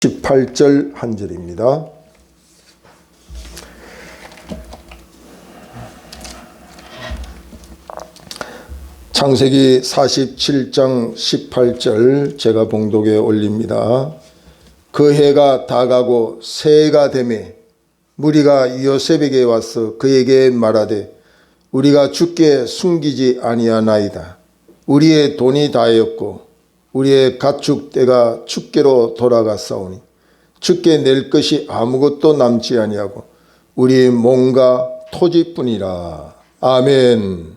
18절 한 절입니다. 창세기 47장 18절 제가 봉독에 올립니다. 그 해가 다 가고 새해가 되매 무리가 요셉에게 와서 그에게 말하되 우리가 주께 숨기지 아니하나이다. 우리의 돈이 다하였고 우리의 가축 떼가 주께로 돌아갔사오니 주께 낼 것이 아무것도 남지 아니하고 우리의 몸과 토지뿐이라. 아멘.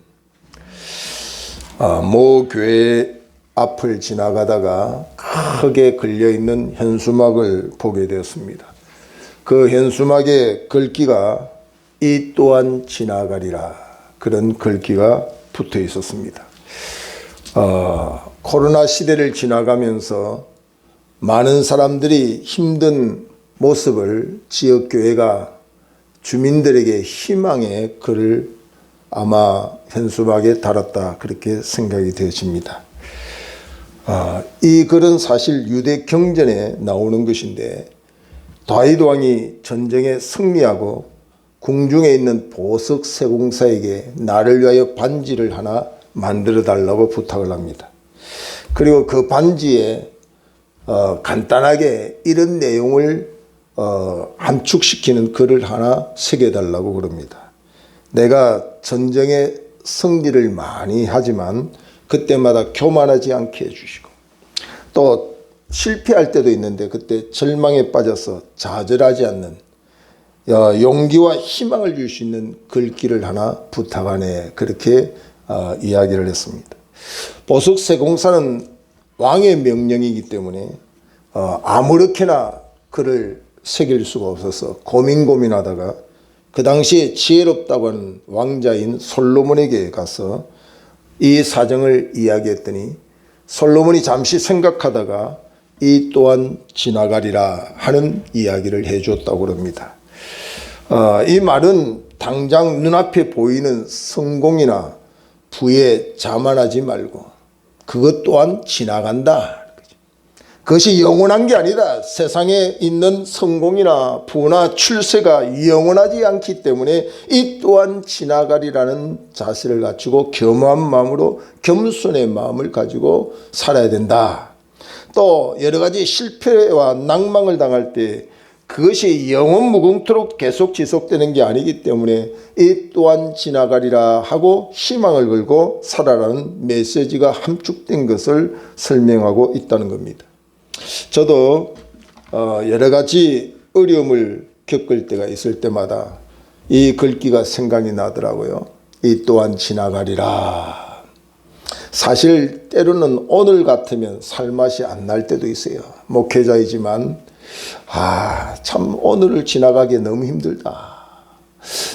모 교회 앞을 지나가다가 크게 걸려있는 현수막을 보게 되었습니다. 그 현수막의 글귀가 이 또한 지나가리라, 그런 글귀가 붙어 있었습니다. 코로나 시대를 지나가면서 많은 사람들이 힘든 모습을 지역교회가 주민들에게 희망의 글을 아마 현수막에 달았다, 그렇게 생각이 되어집니다. 이 글은 사실 유대 경전에 나오는 것인데 다윗 왕이 전쟁에 승리하고 궁중에 있는 보석 세공사에게 나를 위하여 반지를 하나 만들어 달라고 부탁을 합니다. 그리고 그 반지에 간단하게 이런 내용을 함축시키는 글을 하나 새겨달라고 그럽니다. 내가 전쟁에 승리를 많이 하지만 그때마다 교만하지 않게 해주시고, 또 실패할 때도 있는데 그때 절망에 빠져서 좌절하지 않는 용기와 희망을 줄 수 있는 글귀를 하나 부탁하네, 그렇게 이야기를 했습니다. 보석 세공사는 왕의 명령이기 때문에 아무렇게나 글을 새길 수가 없어서 고민하다가 그 당시에 지혜롭다고 하는 왕자인 솔로몬에게 가서 이 사정을 이야기했더니 솔로몬이 잠시 생각하다가 이 또한 지나가리라 하는 이야기를 해줬다고 합니다. 이 말은 당장 눈앞에 보이는 성공이나 부에 자만하지 말고 그것 또한 지나간다. 그것이 영원한 게 아니다. 세상에 있는 성공이나 부나 출세가 영원하지 않기 때문에 이 또한 지나가리라는 자세를 갖추고 겸허한 마음으로 겸손의 마음을 가지고 살아야 된다. 또 여러 가지 실패와 낭망을 당할 때 그것이 영원 무궁토록 계속 지속되는 게 아니기 때문에 이 또한 지나가리라 하고 희망을 걸고 살아라는 메시지가 함축된 것을 설명하고 있다는 겁니다. 저도 여러 가지 어려움을 겪을 때가 있을 때마다 이 글귀가 생각이 나더라고요. 이 또한 지나가리라. 사실 때로는 오늘 같으면 살맛이 안 날 때도 있어요. 목회자이지만 참 오늘을 지나가기 너무 힘들다.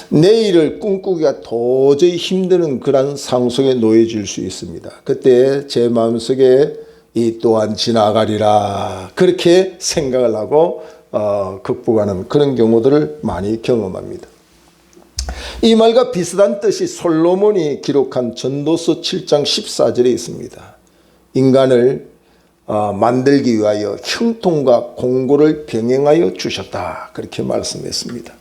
내일을 꿈꾸기가 도저히 힘드는 그런 상속에 놓여질 수 있습니다. 그때 제 마음속에 이 또한 지나가리라, 그렇게 생각을 하고 극복하는 그런 경우들을 많이 경험합니다. 이 말과 비슷한 뜻이 솔로몬이 기록한 전도서 7장 14절에 있습니다. 인간을 만들기 위하여 형통과 공고를 병행하여 주셨다, 그렇게 말씀했습니다.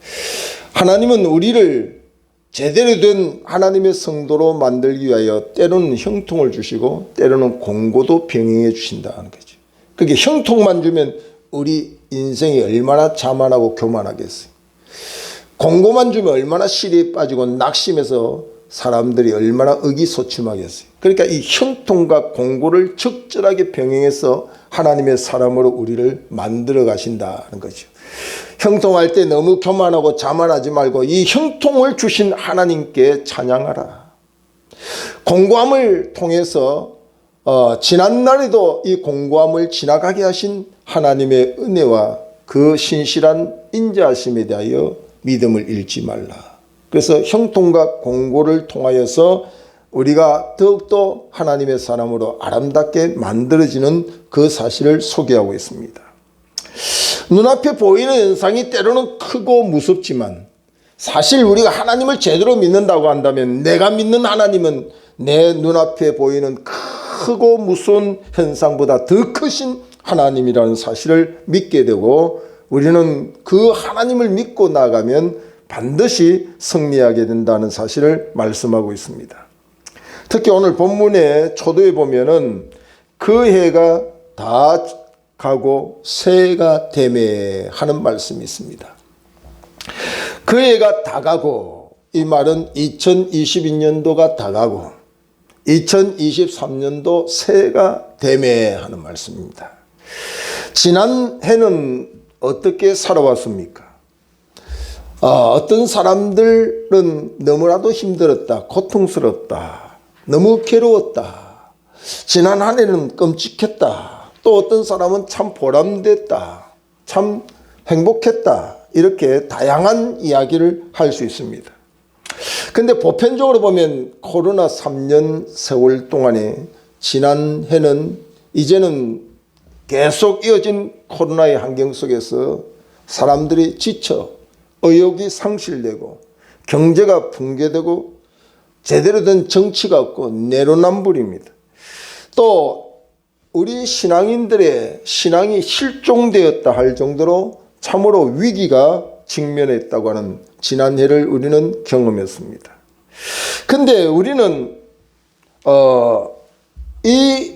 하나님은 우리를 제대로 된 하나님의 성도로 만들기 위하여 때로는 형통을 주시고 때로는 공고도 병행해 주신다는 거죠. 그게 형통만 주면 우리 인생이 얼마나 자만하고 교만하겠어요. 공고만 주면 얼마나 시리에 빠지고 낙심해서 사람들이 얼마나 의기소침하겠어요. 그러니까 이 형통과 공고를 적절하게 병행해서 하나님의 사람으로 우리를 만들어 가신다는 거죠. 형통할 때 너무 교만하고 자만하지 말고 이 형통을 주신 하나님께 찬양하라. 공고함을 통해서 지난날에도 이 공고함을 지나가게 하신 하나님의 은혜와 그 신실한 인자하심에 대하여 믿음을 잃지 말라. 그래서 형통과 공고를 통하여서 우리가 더욱더 하나님의 사람으로 아름답게 만들어지는 그 사실을 소개하고 있습니다. 눈앞에 보이는 현상이 때로는 크고 무섭지만 사실 우리가 하나님을 제대로 믿는다고 한다면 내가 믿는 하나님은 내 눈앞에 보이는 크고 무서운 현상보다 더 크신 하나님이라는 사실을 믿게 되고 우리는 그 하나님을 믿고 나가면 반드시 승리하게 된다는 사실을 말씀하고 있습니다. 특히 오늘 본문의 초도에 보면은 그 해가 다 가고 새해가 되매 하는 말씀이 있습니다. 그 해가 다 가고, 이 말은 2022년도가 다 가고 2023년도 새해가 되매 하는 말씀입니다. 지난 해는 어떻게 살아왔습니까? 어떤 사람들은 너무나도 힘들었다, 고통스럽다, 너무 괴로웠다, 지난 한 해는 끔찍했다, 또 어떤 사람은 참 보람됐다, 참 행복했다, 이렇게 다양한 이야기를 할 수 있습니다. 근데 보편적으로 보면 코로나 3년 세월 동안에 지난 해는 이제는 계속 이어진 코로나의 환경 속에서 사람들이 지쳐 의욕이 상실되고 경제가 붕괴되고 제대로 된 정치가 없고 내로남불입니다. 또 우리 신앙인들의 신앙이 실종되었다 할 정도로 참으로 위기가 직면했다고 하는 지난 해를 우리는 경험했습니다. 근데 우리는 이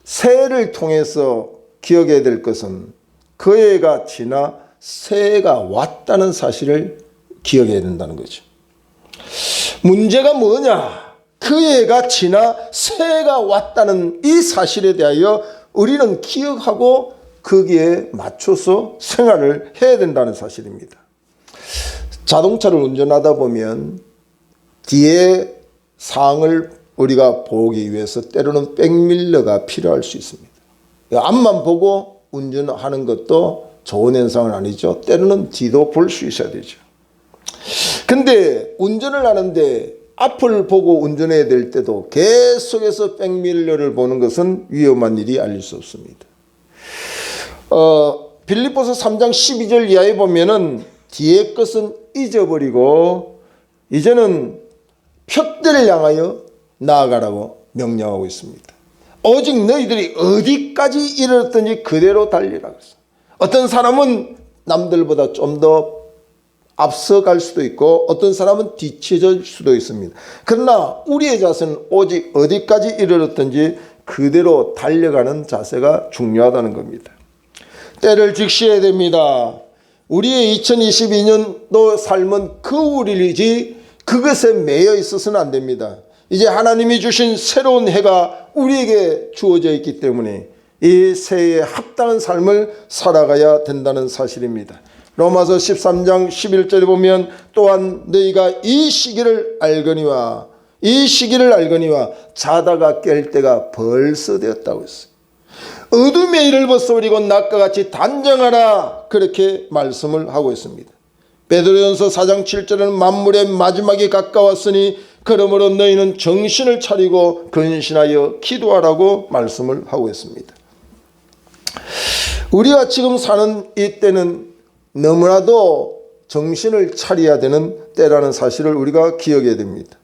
새해를 통해서 기억해야 될 것은 그 해가 지나 새해가 왔다는 사실을 기억해야 된다는 거죠. 문제가 뭐냐? 그 해가 지나 새해가 왔다는 이 사실에 대하여 우리는 기억하고 거기에 맞춰서 생활을 해야 된다는 사실입니다. 자동차를 운전하다 보면 뒤에 상을 우리가 보기 위해서 때로는 백밀러가 필요할 수 있습니다. 앞만 보고 운전하는 것도 좋은 현상은 아니죠. 때로는 뒤도 볼 수 있어야 되죠. 근데 운전을 하는데 앞을 보고 운전해야 될 때도 계속해서 백밀러를 보는 것은 위험한 일이 아닐 수 없습니다. 빌립보서 3장 12절 이하에 보면은 뒤의 것은 잊어버리고 이제는 표대를 향하여 나아가라고 명령하고 있습니다. 오직 너희들이 어디까지 이르렀든지 그대로 달리라고 했어요. 어떤 사람은 남들보다 좀 더 앞서갈 수도 있고 어떤 사람은 뒤쳐질 수도 있습니다. 그러나 우리의 자세는 오직 어디까지 이르렀든지 그대로 달려가는 자세가 중요하다는 겁니다. 때를 직시해야 됩니다. 우리의 2022년도 삶은 그 우리이지 그것에 매여 있어서는 안 됩니다. 이제 하나님이 주신 새로운 해가 우리에게 주어져 있기 때문에 이 새해에 합당한 삶을 살아가야 된다는 사실입니다. 로마서 13장 11절에 보면 또한 너희가 이 시기를 알거니와 자다가 깰 때가 벌써 되었다고 했어요. 어둠의 일을 벗어버리고 낮과 같이 단정하라, 그렇게 말씀을 하고 있습니다. 베드로전서 4장 7절에는 만물의 마지막이 가까웠으니 그러므로 너희는 정신을 차리고 근신하여 기도하라고 말씀을 하고 있습니다. 우리가 지금 사는 이 때는 너무나도 정신을 차려야 되는 때라는 사실을 우리가 기억해야 됩니다.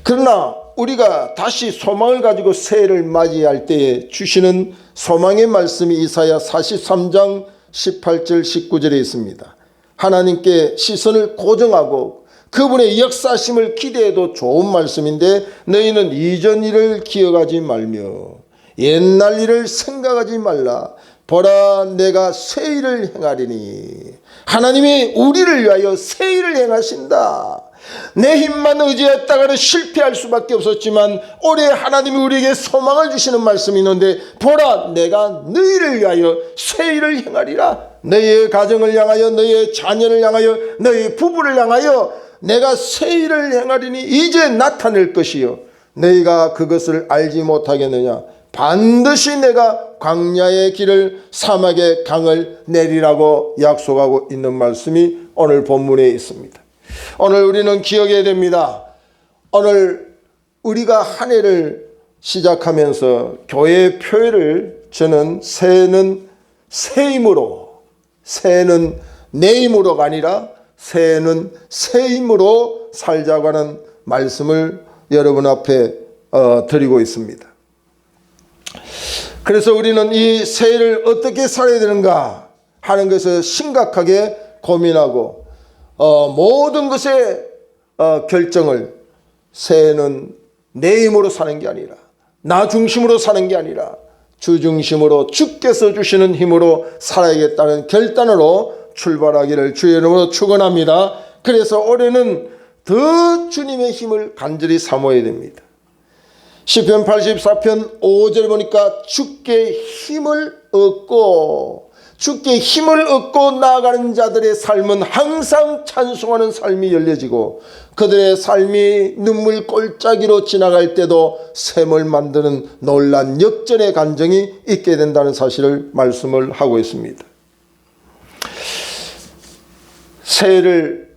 그러나 우리가 다시 소망을 가지고 새해를 맞이할 때에 주시는 소망의 말씀이 이사야 43장 18절 19절에 있습니다. 하나님께 시선을 고정하고 그분의 역사심을 기대해도 좋은 말씀인데 너희는 이전 일을 기억하지 말며 옛날 일을 생각하지 말라. 보라 내가 새 일을 행하리니. 하나님이 우리를 위하여 새 일을 행하신다. 내 힘만 의지했다가는 실패할 수밖에 없었지만 올해 하나님이 우리에게 소망을 주시는 말씀이 있는데 보라 내가 너희를 위하여 새 일을 행하리라. 너희의 가정을 향하여 너희의 자녀를 향하여 너희 부부를 향하여 내가 새 일을 행하리니 이제 나타낼 것이요 너희가 그것을 알지 못하겠느냐. 반드시 내가 광야의 길을 사막의 강을 내리라고 약속하고 있는 말씀이 오늘 본문에 있습니다. 오늘 우리는 기억해야 됩니다. 오늘 우리가 한 해를 시작하면서 교회의 표회를 저는 새해는 새 힘으로, 새해는 내 힘으로가 아니라 새해는 새 힘으로 살자고 하는 말씀을 여러분 앞에 드리고 있습니다. 그래서 우리는 이 새해를 어떻게 살아야 되는가 하는 것을 심각하게 고민하고 모든 것의 결정을 새해는 내 힘으로 사는 게 아니라 나 중심으로 사는 게 아니라 주 중심으로 주께서 주시는 힘으로 살아야겠다는 결단으로 출발하기를 주의 이름으로 축원합니다. 그래서 올해는 더 주님의 힘을 간절히 사모해야 됩니다. 시편 84편 5절 보니까 주께 힘을 얻고 나아가는 자들의 삶은 항상 찬송하는 삶이 열려지고 그들의 삶이 눈물 골짜기로 지나갈 때도 샘을 만드는 놀란 역전의 감정이 있게 된다는 사실을 말씀을 하고 있습니다. 새해를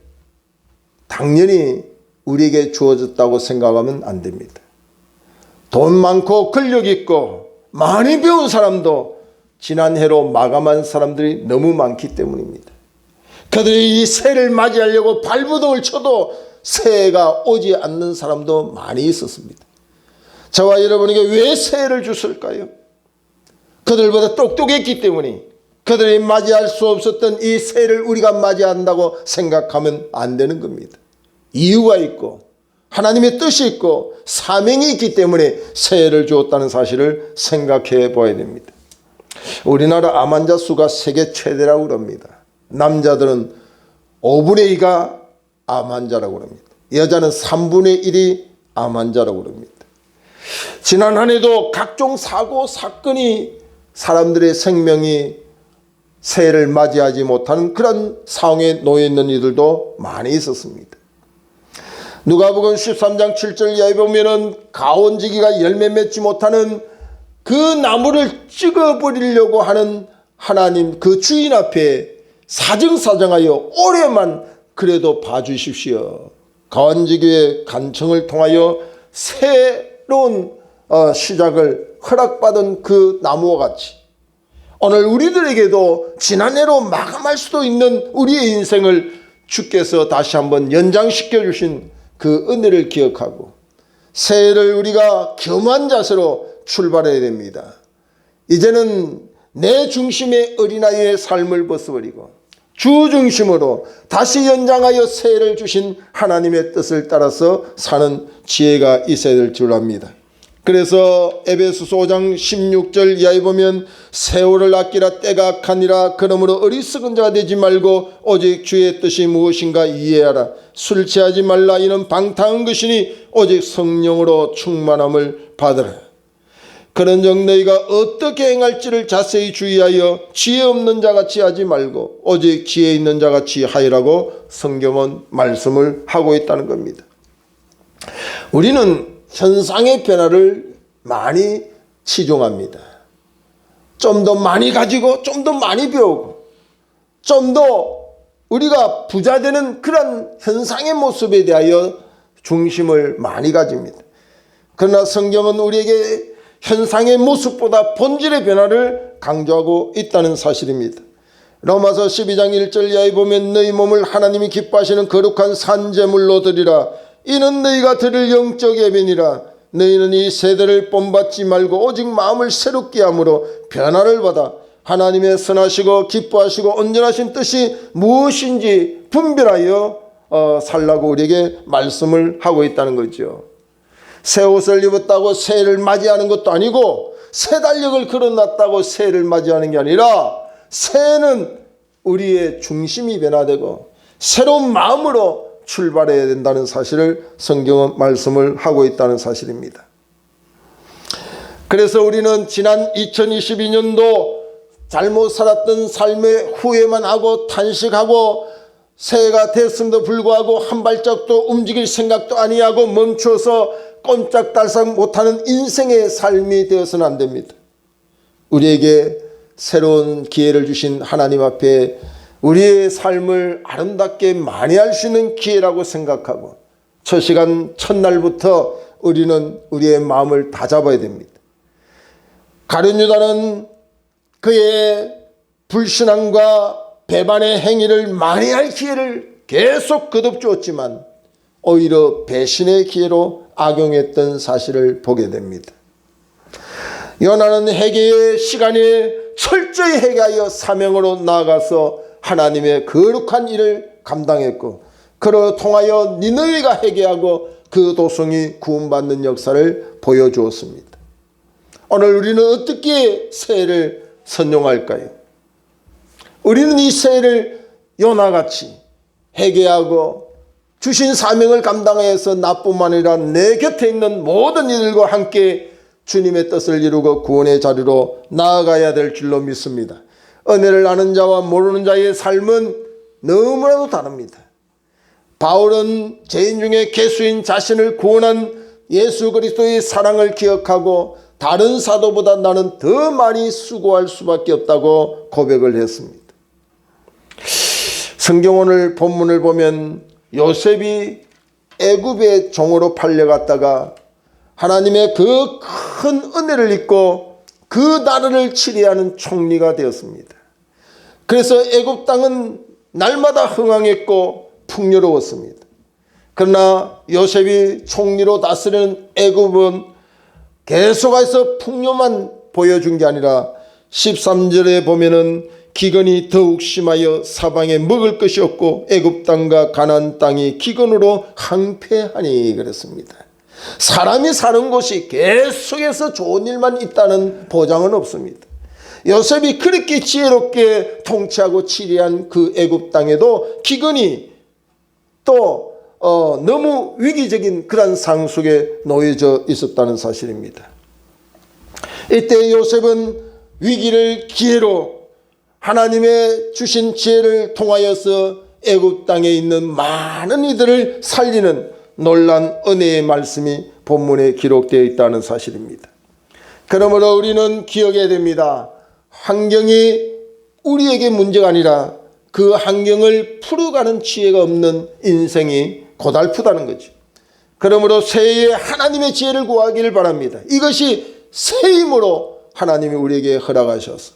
당연히 우리에게 주어졌다고 생각하면 안 됩니다. 돈 많고 근력 있고 많이 배운 사람도 지난 해로 마감한 사람들이 너무 많기 때문입니다. 그들이 이 새해를 맞이하려고 발버둥을 쳐도 새해가 오지 않는 사람도 많이 있었습니다. 저와 여러분에게 왜 새해를 주실까요? 그들보다 똑똑했기 때문에 그들이 맞이할 수 없었던 이 새해를 우리가 맞이한다고 생각하면 안 되는 겁니다. 이유가 있고 하나님의 뜻이 있고 사명이 있기 때문에 새해를 주었다는 사실을 생각해 봐야 됩니다. 우리나라 암 환자 수가 세계 최대라고 그럽니다. 남자들은 5분의 2가 암 환자라고 그럽니다. 여자는 3분의 1이 암 환자라고 그럽니다. 지난 한 해도 각종 사고 사건이 사람들의 생명이 새해를 맞이하지 못하는 그런 상황에 놓여 있는 이들도 많이 있었습니다. 누가복음 13장 7절 이하에 보면은 가온지기가 열매 맺지 못하는 그 나무를 찍어버리려고 하는 하나님 그 주인 앞에 사정사정하여 올해만 그래도 봐주십시오. 가온지기의 간청을 통하여 새로운 시작을 허락받은 그 나무와 같이 오늘 우리들에게도 지난해로 마감할 수도 있는 우리의 인생을 주께서 다시 한번 연장시켜 주신 그 은혜를 기억하고 새해를 우리가 겸한 자세로 출발해야 됩니다. 이제는 내 중심의 어린아이의 삶을 벗어버리고 주 중심으로 다시 연장하여 새해를 주신 하나님의 뜻을 따라서 사는 지혜가 있어야 될 줄 압니다. 그래서 에베소서 5장 16절 이하에 보면 세월을 아끼라 때가 악하니라. 그러므로 어리석은 자가 되지 말고 오직 주의 뜻이 무엇인가 이해하라. 술 취하지 말라. 이는 방탕한 것이니 오직 성령으로 충만함을 받으라. 그런즉 너희가 어떻게 행할지를 자세히 주의하여 지혜 없는 자같이 하지 말고 오직 지혜 있는 자같이 하이라고 성경은 말씀을 하고 있다는 겁니다. 우리는 현상의 변화를 많이 치중합니다. 좀 더 많이 가지고 좀 더 많이 배우고 좀 더 우리가 부자 되는 그런 현상의 모습에 대하여 중심을 많이 가집니다. 그러나 성경은 우리에게 현상의 모습보다 본질의 변화를 강조하고 있다는 사실입니다. 로마서 12장 1절 이하에 보면 너희 몸을 하나님이 기뻐하시는 거룩한 산제물로 드리라. 이는 너희가 드릴 영적 예배니라. 너희는 이 세대를 본받지 말고 오직 마음을 새롭게 함으로 변화를 받아 하나님의 선하시고 기뻐하시고 온전하신 뜻이 무엇인지 분별하여 살라고 우리에게 말씀을 하고 있다는 거죠. 새 옷을 입었다고 새해를 맞이하는 것도 아니고 새 달력을 걸어놨다고 새해를 맞이하는 게 아니라 새해는 우리의 중심이 변화되고 새로운 마음으로 출발해야 된다는 사실을 성경은 말씀을 하고 있다는 사실입니다. 그래서 우리는 지난 2022년도 잘못 살았던 삶의 후회만 하고 탄식하고 새해가 됐음에도 불구하고 한 발짝도 움직일 생각도 아니하고 멈춰서 꼼짝달싹 못하는 인생의 삶이 되어서는 안 됩니다. 우리에게 새로운 기회를 주신 하나님 앞에 우리의 삶을 아름답게 만회할 수 있는 기회라고 생각하고 첫 시간 첫날부터 우리는 우리의 마음을 다잡아야 됩니다. 가룟 유다는 그의 불신앙과 배반의 행위를 만회할 기회를 계속 거듭주었지만 오히려 배신의 기회로 악용했던 사실을 보게 됩니다. 요나는 회개의 시간에 철저히 회개하여 사명으로 나아가서 하나님의 거룩한 일을 감당했고, 그로 통하여 니느웨가 회개하고 그 도성이 구원받는 역사를 보여주었습니다. 오늘 우리는 어떻게 새해를 선용할까요? 우리는 이 새해를 요나같이 회개하고 주신 사명을 감당해서 나뿐만 아니라 내 곁에 있는 모든 이들과 함께 주님의 뜻을 이루고 구원의 자리로 나아가야 될 줄로 믿습니다. 은혜를 아는 자와 모르는 자의 삶은 너무나도 다릅니다. 바울은 죄인 중에 괴수인 자신을 구원한 예수 그리스도의 사랑을 기억하고 다른 사도보다 나는 더 많이 수고할 수밖에 없다고 고백을 했습니다. 성경 오늘 본문을 보면 요셉이 애굽의 종으로 팔려갔다가 하나님의 그 큰 은혜를 입고 그 나라를 치리하는 총리가 되었습니다. 그래서 애굽 땅은 날마다 흥황했고 풍요로웠습니다. 그러나 요셉이 총리로 다스리는 애굽은 계속해서 풍요만 보여준 게 아니라 13절에 보면은 기근이 더욱 심하여 사방에 먹을 것이 없고 애굽 땅과 가나안 땅이 기근으로 황폐하니 그랬습니다. 사람이 사는 곳이 계속해서 좋은 일만 있다는 보장은 없습니다. 요셉이 그렇게 지혜롭게 통치하고 치리한 그 애굽 땅에도 기근이 또 너무 위기적인 그런 상황 속에 놓여져 있었다는 사실입니다. 이때 요셉은 위기를 기회로 하나님의 주신 지혜를 통하여서 애굽 땅에 있는 많은 이들을 살리는 놀란 은혜의 말씀이 본문에 기록되어 있다는 사실입니다. 그러므로 우리는 기억해야 됩니다. 환경이 우리에게 문제가 아니라 그 환경을 풀어가는 지혜가 없는 인생이 고달프다는 거죠. 그러므로 새해에 하나님의 지혜를 구하기를 바랍니다. 이것이 새힘으로 하나님이 우리에게 허락하셔서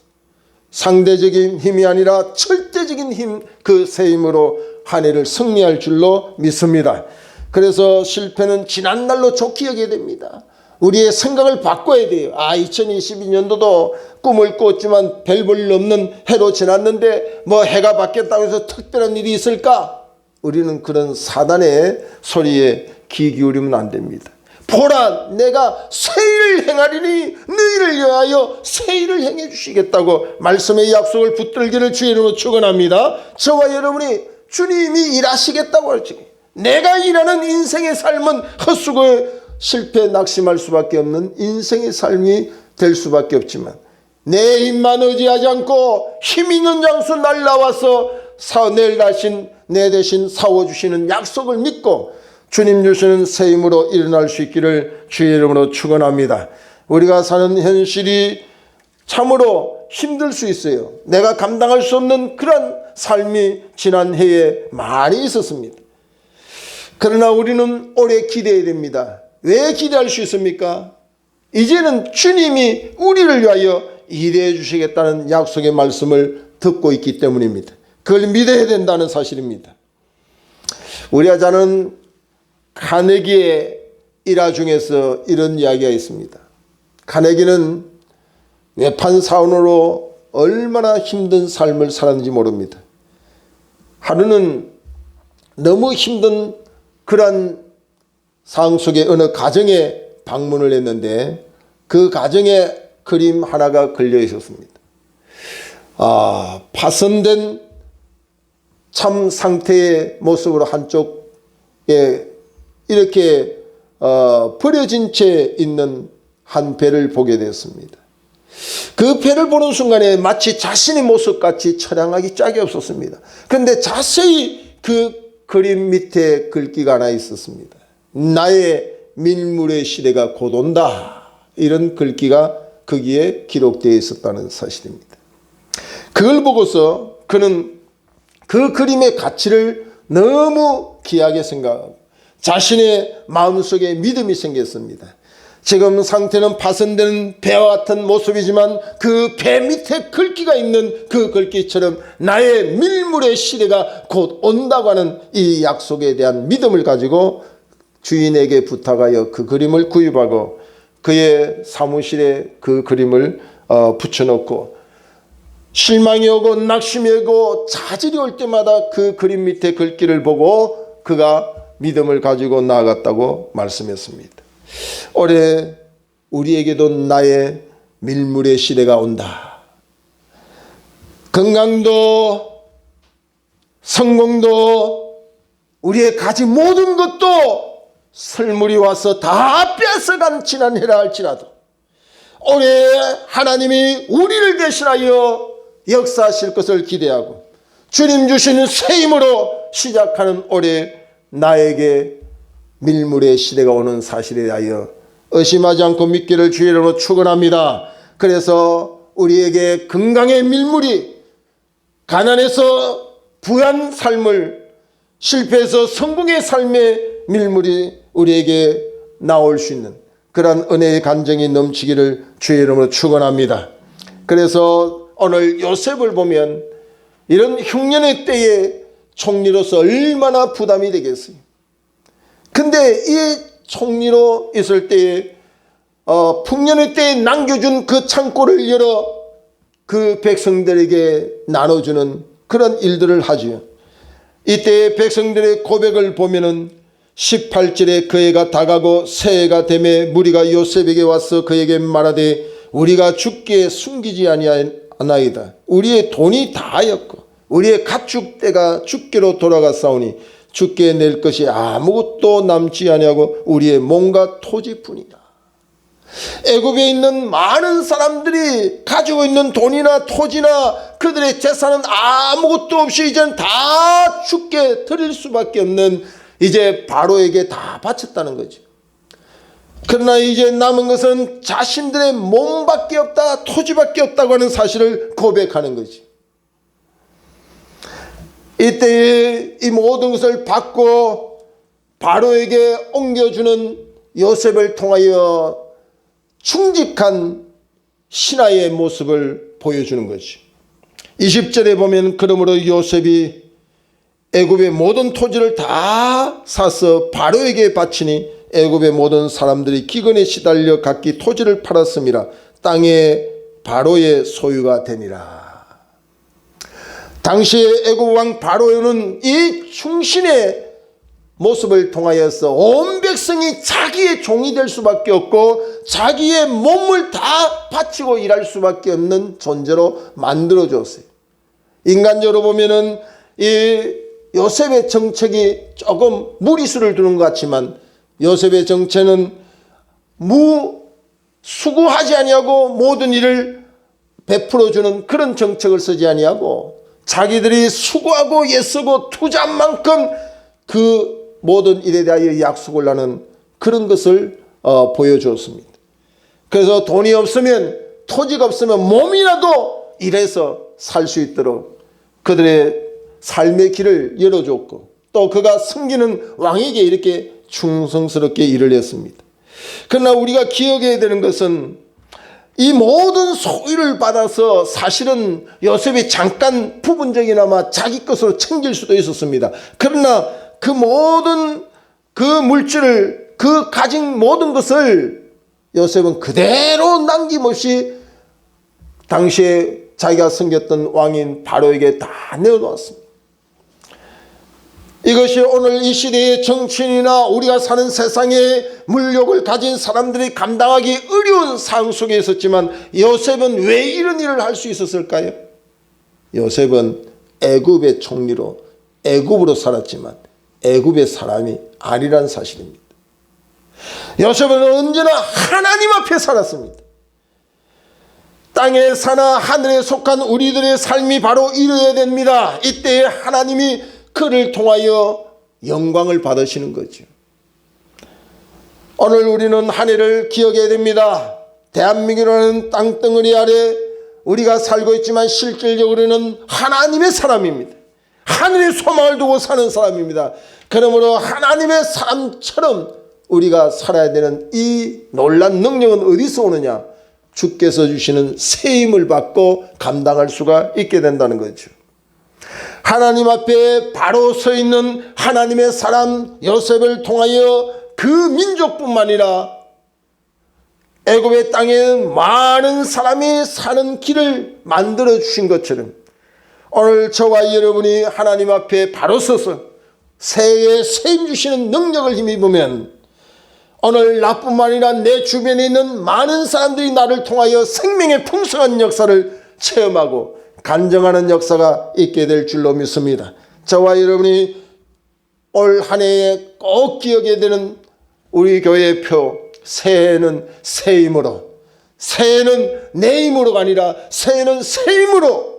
상대적인 힘이 아니라 절대적인 힘, 그 새힘으로 한 해를 승리할 줄로 믿습니다. 그래서 실패는 지난 날로 좋게 여겨야 됩니다. 우리의 생각을 바꿔야 돼요. 2022년도도 꿈을 꿨지만 별 볼 일 없는 해로 지났는데 뭐 해가 바뀌었다고 해서 특별한 일이 있을까? 우리는 그런 사단의 소리에 귀 기울이면 안 됩니다. 보라, 내가 새 일을 행하리니 너희를 위하여 새 일을 행해 주시겠다고 말씀의 약속을 붙들기를 주의 이름으로 축원합니다. 저와 여러분이 주님이 일하시겠다고 할지, 내가 일하는 인생의 삶은 헛수고에 실패 낙심할 수밖에 없는 인생의 삶이 될 수밖에 없지만, 내 힘만 의지하지 않고 힘 있는 장수 날 나와서 내 대신 싸워주시는 약속을 믿고 주님 주시는 새 힘으로 일어날 수 있기를 주의 이름으로 축원합니다. 우리가 사는 현실이 참으로 힘들 수 있어요. 내가 감당할 수 없는 그런 삶이 지난 해에 많이 있었습니다. 그러나 우리는 오래 기대해야 됩니다. 왜 기대할 수 있습니까? 이제는 주님이 우리를 위하여 일해 주시겠다는 약속의 말씀을 듣고 있기 때문입니다. 그걸 믿어야 된다는 사실입니다. 우리 아자는 카네기의 일화 중에서 이런 이야기가 있습니다. 카네기는 외판 사원으로 얼마나 힘든 삶을 살았는지 모릅니다. 하루는 너무 힘든 그러한 상황 속에 어느 가정에 방문을 했는데 그 가정에 그림 하나가 걸려 있었습니다. 파손된 참 상태의 모습으로 한쪽에 이렇게 버려진 채 있는 한 배를 보게 되었습니다. 그 배를 보는 순간에 마치 자신의 모습같이 처량하기 짝이 없었습니다. 그런데 자세히 그 그림 밑에 글귀가 하나 있었습니다. 나의 밀물의 시대가 곧 온다. 이런 글귀가 거기에 기록되어 있었다는 사실입니다. 그걸 보고서 그는 그 그림의 가치를 너무 귀하게 생각하고 자신의 마음속에 믿음이 생겼습니다. 지금 상태는 파손된 배와 같은 모습이지만 그 배 밑에 글귀가 있는 그 글귀처럼 나의 밀물의 시대가 곧 온다고 하는 이 약속에 대한 믿음을 가지고 주인에게 부탁하여 그 그림을 구입하고 그의 사무실에 그 그림을 붙여놓고 실망이 오고 낙심이 오고 자질이 올 때마다 그 그림 밑에 글귀를 보고 그가 믿음을 가지고 나아갔다고 말씀했습니다. 올해 우리에게도 나의 밀물의 시대가 온다. 건강도 성공도 우리의 가진 모든 것도 설물이 와서 다 뺏어간 지난 해라 할지라도 올해 하나님이 우리를 대신하여 역사하실 것을 기대하고 주님 주시는 새 힘으로 시작하는 올해 나에게 밀물의 시대가 오는 사실에 대하여 의심하지 않고 믿기를 주의 이름으로 축원합니다. 그래서 우리에게 건강의 밀물이 가난해서 부한 삶을 실패해서 성공의 삶의 밀물이 우리에게 나올 수 있는 그러한 은혜의 간정이 넘치기를 주의 이름으로 축원합니다. 그래서 오늘 요셉을 보면 이런 흉년의 때에 총리로서 얼마나 부담이 되겠어요. 근데 이 총리로 있을 때에 풍년의 때에 남겨준 그 창고를 열어 그 백성들에게 나눠주는 그런 일들을 하지요. 이때 백성들의 고백을 보면은 18절에 그 해가 다가고 새해가 되매 무리가 요셉에게 와서 그에게 말하되 우리가 주께 숨기지 아니하나이다. 우리의 돈이 다하였고 우리의 가축대가 주께로 돌아갔사오니 주께 낼 것이 아무것도 남지 아니하고 우리의 몸과 토지뿐이다. 애굽에 있는 많은 사람들이 가지고 있는 돈이나 토지나 그들의 재산은 아무것도 없이 이제는 다 주께 드릴 수밖에 없는 이제 바로에게 다 바쳤다는 거죠. 그러나 이제 남은 것은 자신들의 몸밖에 없다, 토지밖에 없다고 하는 사실을 고백하는 거지. 이때에 이 모든 것을 받고 바로에게 옮겨주는 요셉을 통하여 충직한 신하의 모습을 보여주는 것이. 20절에 보면 그러므로 요셉이 애굽의 모든 토지를 다 사서 바로에게 바치니 애굽의 모든 사람들이 기근에 시달려 각기 토지를 팔았음이라 땅에 바로의 소유가 되니라. 당시에 애굽 왕 바로는 이 충신의 모습을 통하여서 온 백성이 자기의 종이 될 수밖에 없고 자기의 몸을 다 바치고 일할 수밖에 없는 존재로 만들어줬어요. 인간적으로 보면은 이 요셉의 정책이 조금 무리수를 두는 것 같지만 요셉의 정체는 수고하지 아니하고 모든 일을 베풀어주는 그런 정책을 쓰지 아니하고 자기들이 수고하고 애쓰고 투자한 만큼 그 모든 일에 대하여 약속을 하는 그런 것을 보여주었습니다. 그래서 돈이 없으면 토지가 없으면 몸이라도 일해서 살 수 있도록 그들의 삶의 길을 열어줬고 또 그가 섬기는 왕에게 이렇게 충성스럽게 일을 했습니다. 그러나 우리가 기억해야 되는 것은 이 모든 소유를 받아서 사실은 요셉이 잠깐 부분적이나마 자기 것으로 챙길 수도 있었습니다. 그러나 그 모든 그 물질을 그 가진 모든 것을 요셉은 그대로 남김없이 당시에 자기가 섬겼던 왕인 바로에게 다 내어놓았습니다. 이것이 오늘 이 시대의 정치인이나 우리가 사는 세상의 물욕을 가진 사람들이 감당하기 어려운 상황 속에 있었지만 요셉은 왜 이런 일을 할 수 있었을까요? 요셉은 애굽의 총리로 애굽으로 살았지만 애굽의 사람이 아니란 사실입니다. 요셉은 언제나 하나님 앞에 살았습니다. 땅에 사나 하늘에 속한 우리들의 삶이 바로 이루어야 됩니다. 이때에 하나님이 그를 통하여 영광을 받으시는 거죠. 오늘 우리는 한 해를 기억해야 됩니다. 대한민국이라는 땅덩어리 아래 우리가 살고 있지만 실질적으로는 하나님의 사람입니다. 하늘의 소망을 두고 사는 사람입니다. 그러므로 하나님의 사람처럼 우리가 살아야 되는 이 놀란 능력은 어디서 오느냐? 주께서 주시는 새 힘을 받고 감당할 수가 있게 된다는 거죠. 하나님 앞에 바로 서 있는 하나님의 사람 요셉을 통하여 그 민족뿐만 아니라 애굽의 땅에 많은 사람이 사는 길을 만들어 주신 것처럼 오늘 저와 여러분이 하나님 앞에 바로 서서 새해 세임 주시는 능력을 힘입으면 오늘 나뿐만 아니라 내 주변에 있는 많은 사람들이 나를 통하여 생명의 풍성한 역사를 체험하고 간증하는 역사가 있게 될 줄로 믿습니다. 저와 여러분이 올 한 해에 꼭 기억해야 되는 우리 교회의 표, 새해는 새 힘으로, 새해는 내 힘으로가 아니라 새해는 새 힘으로,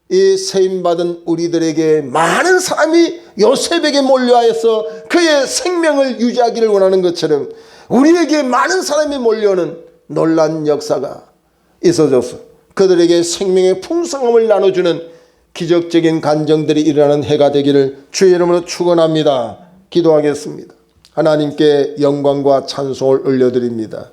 이 세임 받은 우리들에게 많은 사람이 요셉에게 몰려와서 그의 생명을 유지하기를 원하는 것처럼 우리에게 많은 사람이 몰려오는 놀란 역사가 있어져서 그들에게 생명의 풍성함을 나눠주는 기적적인 간증들이 일어나는 해가 되기를 주의 이름으로 축원합니다. 기도하겠습니다. 하나님께 영광과 찬송을 올려드립니다.